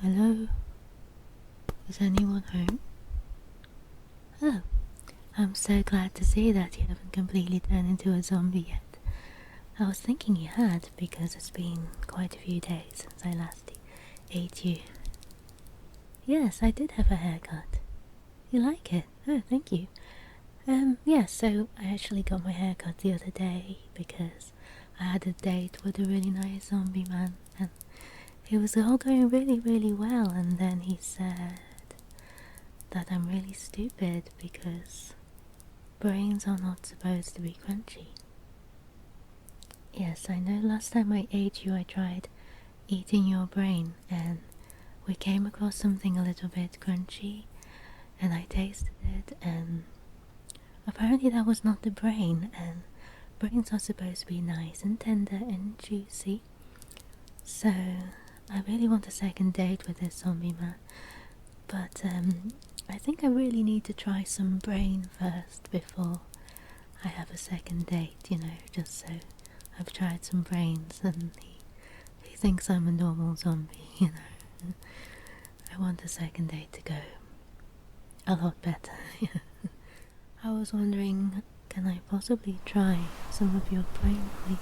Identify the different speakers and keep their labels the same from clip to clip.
Speaker 1: Hello? Is anyone home? Oh, I'm so glad to see that you haven't completely turned into a zombie yet. I was thinking you had, because it's been quite a few days since I last ate you. Yes, I did have a haircut. You like it? Oh, thank you. Yeah, so I actually got my haircut the other day because I had a date with a really nice zombie man, and it was all going really well, and then he said that I'm really stupid because brains are not supposed to be crunchy. Yes, I know last time I ate you I tried eating your brain and we came across something a little bit crunchy and I tasted it and apparently that was not the brain, and brains are supposed to be nice and tender and juicy. So I really want a second date with this zombie man, but I think I really need to try some brain first before I have a second date, you know, just so I've tried some brains and he thinks I'm a normal zombie, you know. I want a second date to go a lot better. I was wondering, can I possibly try some of your brain, please?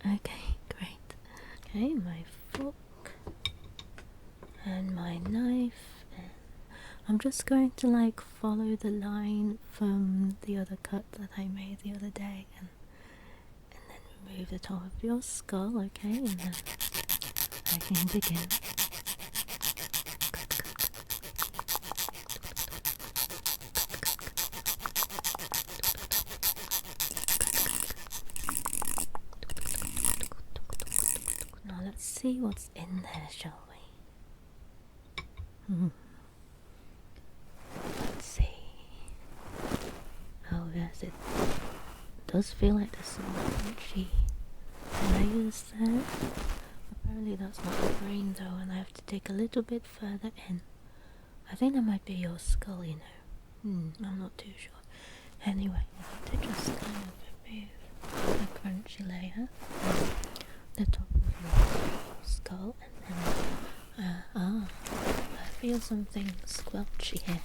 Speaker 1: Okay, great. Okay, my fork and my knife, and I'm just going to like follow the line from the other cut that I made the other day and then remove the top of your skull, okay, and then I can begin. Now let's see what's in there, shall we? Let's see. Oh yes, it does feel like there's some crunchy layers there. Apparently that's not the brain though, and I have to dig a little bit further in. I think that might be your skull, you know. I'm not too sure. Anyway, I have to just kind of remove the crunchy layer from the top of your skull, and then I feel something squelchy here.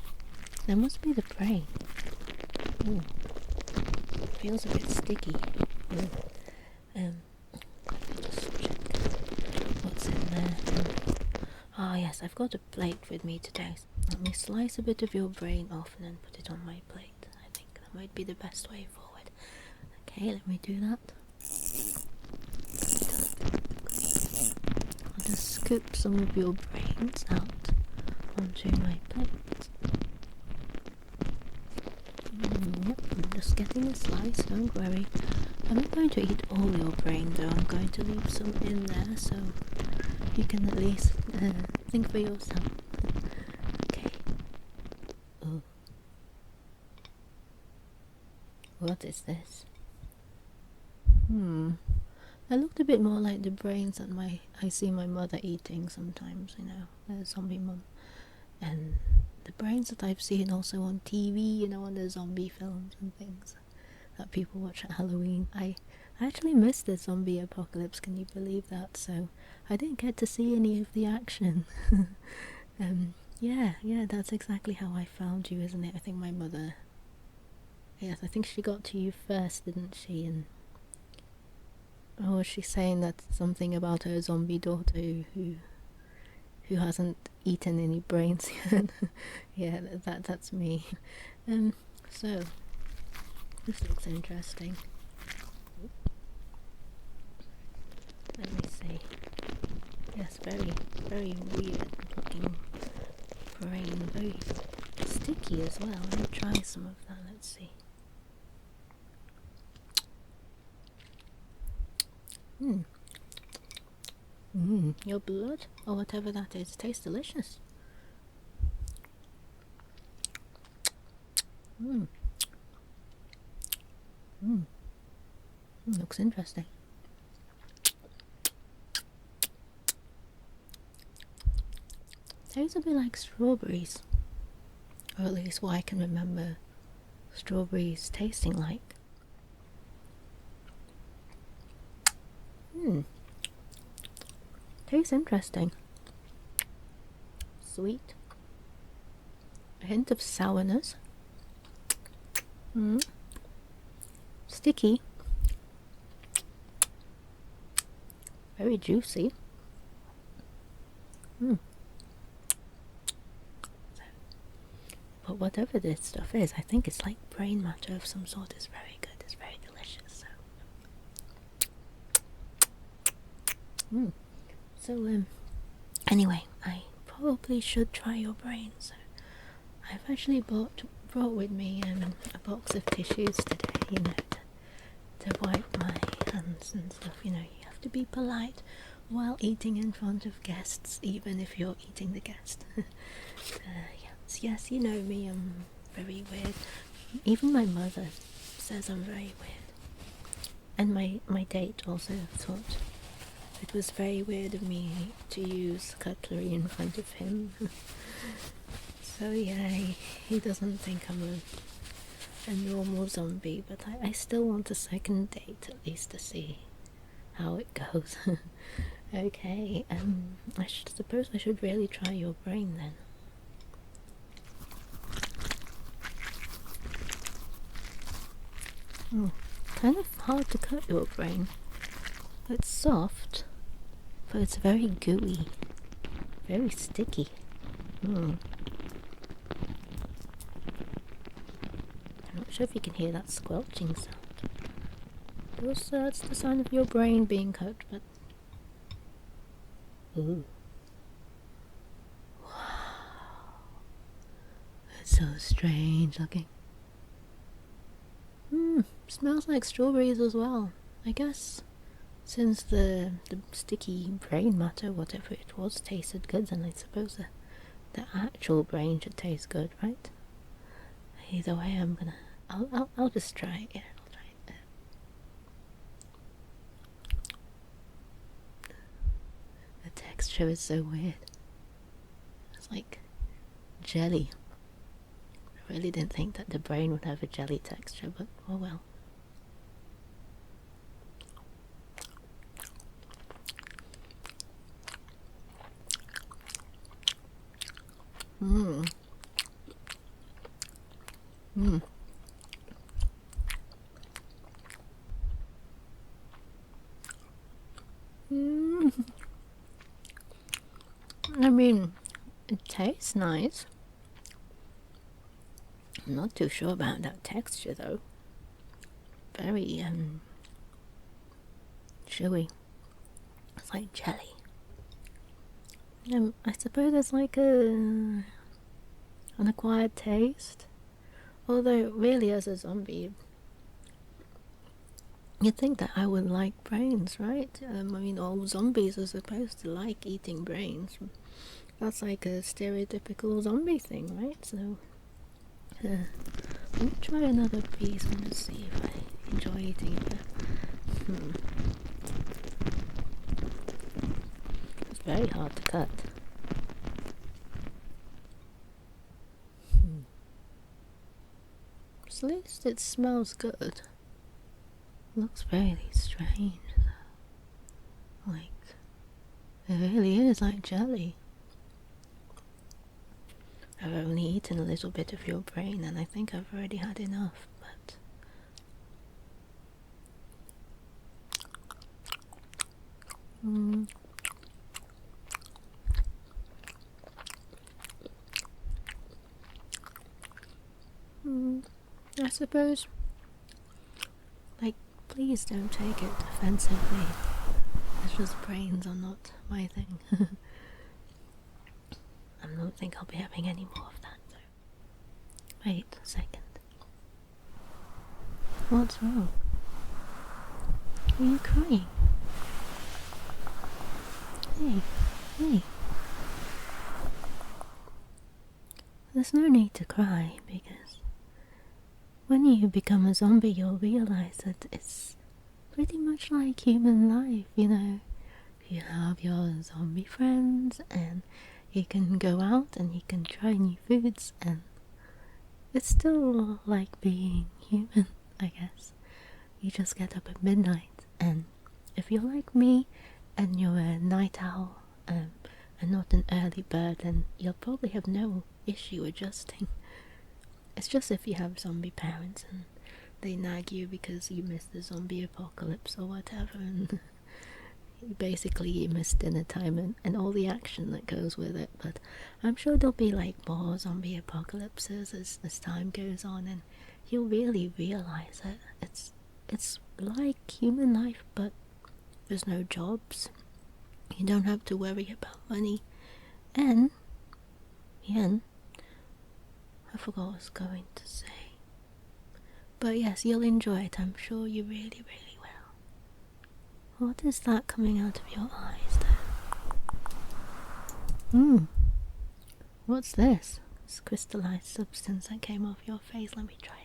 Speaker 1: That must be the brain. Ooh, it feels a bit sticky. Just check what's in there. Ah yes, I've got a plate with me today. Let me slice a bit of your brain off and then put it on my plate. I think that might be the best way forward. Okay, let me do that. I'll just scoop some of your brains out onto my plate. Yep, I'm just getting a slice, don't worry. I'm not going to eat all your brain though, I'm going to leave some in there so you can at least think for yourself. Okay. Ooh. What is this? That looked a bit more like the brains that I see my mother eating sometimes, you know, the zombie mum. And the brains that I've seen also on TV, you know, on the zombie films and things that people watch at Halloween. I actually missed the zombie apocalypse, can you believe that? So I didn't get to see any of the action. Yeah, that's exactly how I found you, isn't it? I think my mother, yes, I think she got to you first, didn't she? And or was she saying that something about her zombie daughter who hasn't eaten any brains yet? Yeah, that's me. So this looks interesting. Let me see. Yes, very weird looking brain, very sticky as well. Let me try some of that. Let's see. Your blood, or whatever that is, tastes delicious. Looks interesting. Tastes a bit like strawberries, or at least what I can remember strawberries tasting like. Tastes interesting. Sweet. A hint of sourness. Sticky. Very juicy. But whatever this stuff is, I think it's like brain matter of some sort. It's very good. It's very delicious. So, anyway, I probably should try your brain. So, I've actually brought with me a box of tissues today, you know, to wipe my hands and stuff. You know, you have to be polite while eating in front of guests, even if you're eating the guest. Yes, you know me, I'm very weird. Even my mother says I'm very weird. And my date also thought it was very weird of me to use cutlery in front of him. So yeah, he doesn't think I'm a normal zombie, but I still want a second date at least to see how it goes. Okay, I suppose I should really try your brain then. Kind of hard to cut your brain. It's soft, but it's very gooey, very sticky. I'm not sure if you can hear that squelching sound. That's the sign of your brain being cut, but... Ooh. Wow. It's so strange looking. Smells like strawberries as well. I guess since the sticky brain matter, whatever it was, tasted good, then I suppose the actual brain should taste good, right? Either way, I'll just try it. Yeah, I'll try it. The texture is so weird. It's like jelly. I really didn't think that the brain would have a jelly texture, but oh well. I mean, it tastes nice. I'm not too sure about that texture though. Very chewy. It's like jelly. I suppose it's like an acquired taste. Although really as a zombie, you'd think that I would like brains, right? I mean, all zombies are supposed to like eating brains. That's like a stereotypical zombie thing, right? So, let me try another piece and just see if I enjoy eating it. It's very hard to cut. So at least it smells good. Looks very strange though. Like, it really is like jelly. I've only eaten a little bit of your brain and I think I've already had enough, but... I suppose, like, please don't take it offensively. It's just brains are not my thing. I don't think I'll be having any more of that though. Wait a second. What's wrong? Are you crying? Hey. There's no need to cry because when you become a zombie you'll realize that it's pretty much like human life, you know. You have your zombie friends and you can go out and you can try new foods and it's still like being human, I guess. You just get up at midnight and if you're like me and you're a night night owl and not an early bird, then you'll probably have no issue adjusting. It's just if you have zombie parents and they nag you because you missed the zombie apocalypse or whatever, and basically you missed dinner time and all the action that goes with it. But I'm sure there'll be like more zombie apocalypses as time goes on, and you'll really realize it. It's like human life, but there's no jobs. You don't have to worry about money. And I forgot what I was going to say. But yes, you'll enjoy it. I'm sure you really, really will. What is that coming out of your eyes there? What's this? This crystallized substance that came off your face. Let me try it.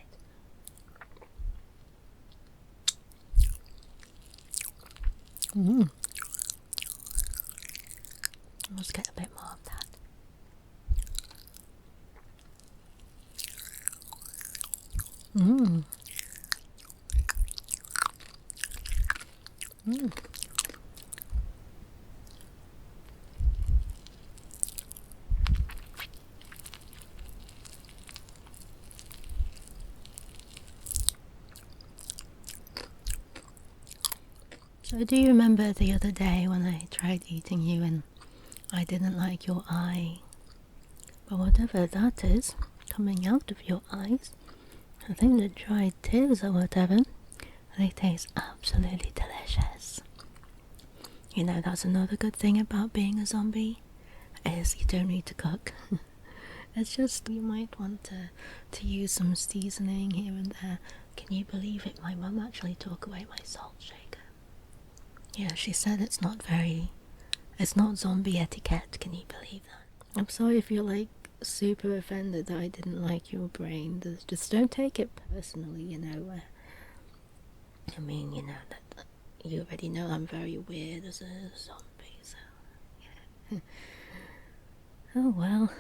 Speaker 1: Let's get a bit more of that. So do you remember the other day when I tried eating you and I didn't like your eye? But whatever that is coming out of your eyes, I think the dried tears or whatever, they taste absolutely delicious. You know, that's another good thing about being a zombie, is you don't need to cook. It's just, you might want to use some seasoning here and there. Can you believe it? My mum actually took away my salt shaker. Yeah, she said it's not zombie etiquette. Can you believe that? I'm sorry if you're like super offended that I didn't like your brain. Just don't take it personally, you know. I mean, you know, that you already know I'm very weird as a zombie, so yeah. Oh well,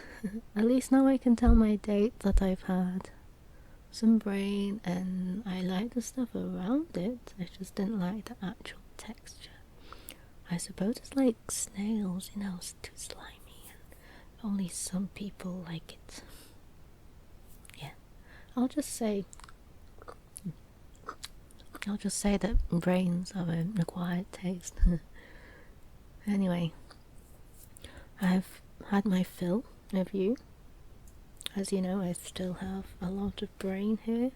Speaker 1: at least now I can tell my date that I've had some brain and I like the stuff around it. I just didn't like the actual texture. I suppose it's like snails, you know, it's too slimy and only some people like it. Yeah, I'll just say that brains are an acquired taste. Anyway, I've had my fill of you. As you know, I still have a lot of brain here.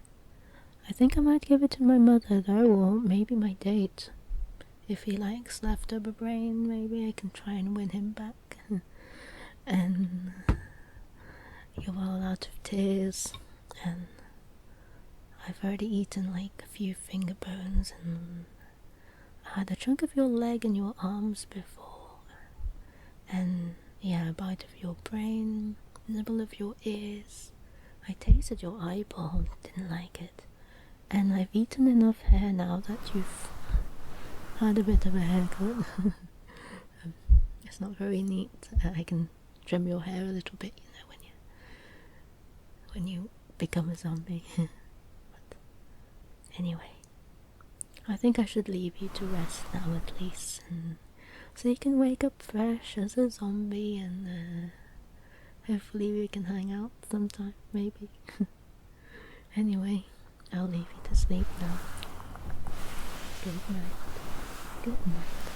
Speaker 1: I think I might give it to my mother though, or maybe my date. If he likes leftover brain, maybe I can try and win him back. And you're all out of tears, and I've already eaten like a few finger bones, and I had a chunk of your leg and your arms before, and yeah, a bite of your brain, nibble of your ears. I tasted your eyeball, didn't like it, and I've eaten enough hair now that you've had a bit of a haircut. It's not very neat. I can trim your hair a little bit, you know, when you become a zombie. But anyway, I think I should leave you to rest now at least, and so you can wake up fresh as a zombie, and hopefully we can hang out sometime, maybe. Anyway, I'll leave you to sleep now. Good night. Good night.